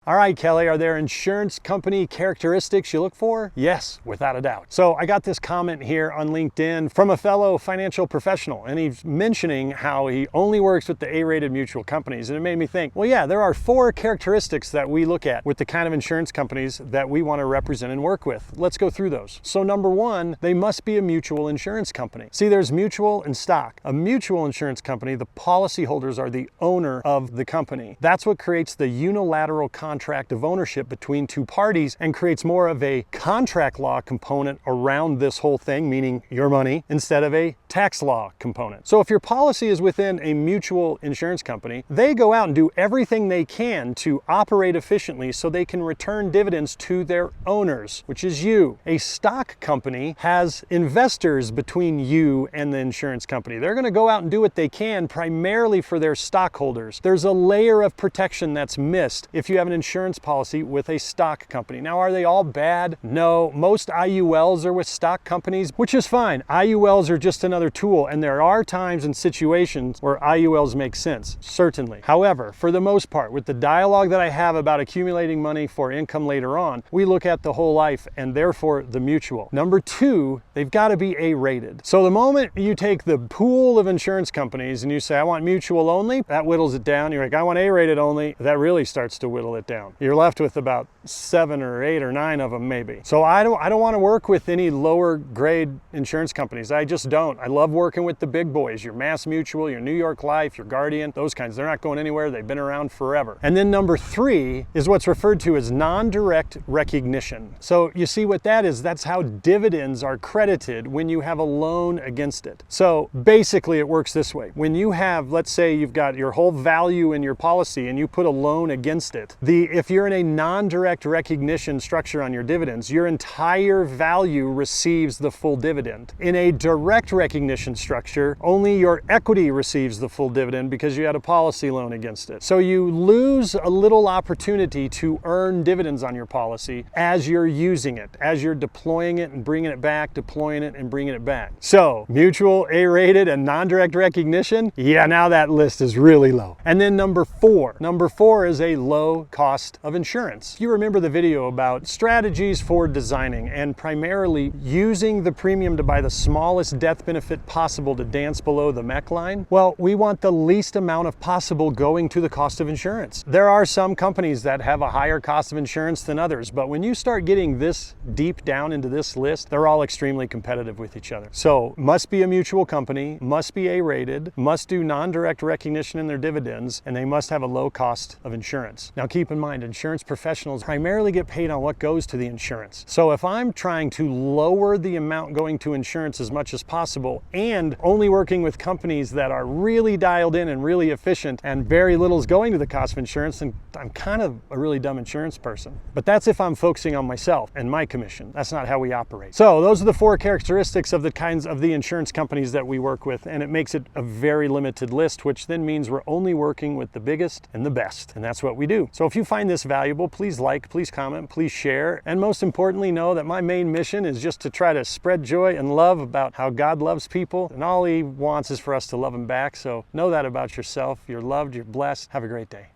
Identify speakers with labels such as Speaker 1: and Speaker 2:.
Speaker 1: All right, Kelly, are there insurance company characteristics you look for? Yes, without a doubt. So I got this comment here on LinkedIn from a fellow financial professional, and he's mentioning how he only works with the A-rated mutual companies. And it made me think, well, yeah, there are 4 characteristics that we look at with the kind of insurance companies that we want to represent and work with. Let's go through those. So number 1, they must be a mutual insurance company. See, there's mutual and stock. A mutual insurance company, the policyholders are the owner of the company. That's what creates the unilateral contract of ownership between 2 parties and creates more of a contract law component around this whole thing, meaning your money, instead of a tax law component. So if your policy is within a mutual insurance company, they go out and do everything they can to operate efficiently so they can return dividends to their owners, which is you. A stock company has investors between you and the insurance company. They're going to go out and do what they can primarily for their stockholders. There's a layer of protection that's missed if you have an insurance policy with a stock company. Now, are they all bad? No. Most IULs are with stock companies, which is fine. IULs are just another tool, and there are times and situations where IULs make sense, certainly. However, for the most part, with the dialogue that I have about accumulating money for income later on, we look at the whole life and therefore the mutual. Number 2, they've got to be A-rated. So the moment you take the pool of insurance companies and you say, I want mutual only, that whittles it down. You're like, I want A-rated only, that really starts to whittle it down. You're left with about 7 or 8 or 9 of them maybe. So I don't want to work with any lower grade insurance companies. I just don't. I love working with the big boys, your Mass Mutual, your New York Life, your Guardian, those kinds. They're not going anywhere. They've been around forever. And then number 3 is what's referred to as non-direct recognition. So you see what that is? That's how dividends are credited when you have a loan against it. So basically it works this way. When you have, let's say you've got your whole value in your policy and you put a loan against it, if you're in a non-direct recognition structure on your dividends, your entire value receives the full dividend. In a direct recognition structure, only your equity receives the full dividend because you had a policy loan against it. So you lose a little opportunity to earn dividends on your policy as you're using it, as you're deploying it and bringing it back, deploying it and bringing it back. So mutual, A-rated, and non-direct recognition, yeah, now that list is really low. And then number 4. Number 4 is a low cost of insurance. You remember the video about strategies for designing and primarily using the premium to buy the smallest death benefit possible to dance below the MEC line? Well, we want the least amount of possible going to the cost of insurance. There are some companies that have a higher cost of insurance than others, but when you start getting this deep down into this list, they're all extremely competitive with each other. So must be a mutual company, must be A-rated, must do non-direct recognition in their dividends, and they must have a low cost of insurance. Now keep in mind, insurance professionals primarily get paid on what goes to the insurance. So if I'm trying to lower the amount going to insurance as much as possible and only working with companies that are really dialed in and really efficient and very little is going to the cost of insurance, then I'm kind of a really dumb insurance person. But that's if I'm focusing on myself and my commission. That's not how we operate. So those are the 4 characteristics of the kinds of the insurance companies that we work with, and it makes it a very limited list, which then means we're only working with the biggest and the best, and that's what we do. So if you find this valuable, please like, please comment, please share, and most importantly, know that my main mission is just to try to spread joy and love about how God loves people, and all He wants is for us to love Him back. So know that about yourself. You're loved, you're blessed. Have a great day.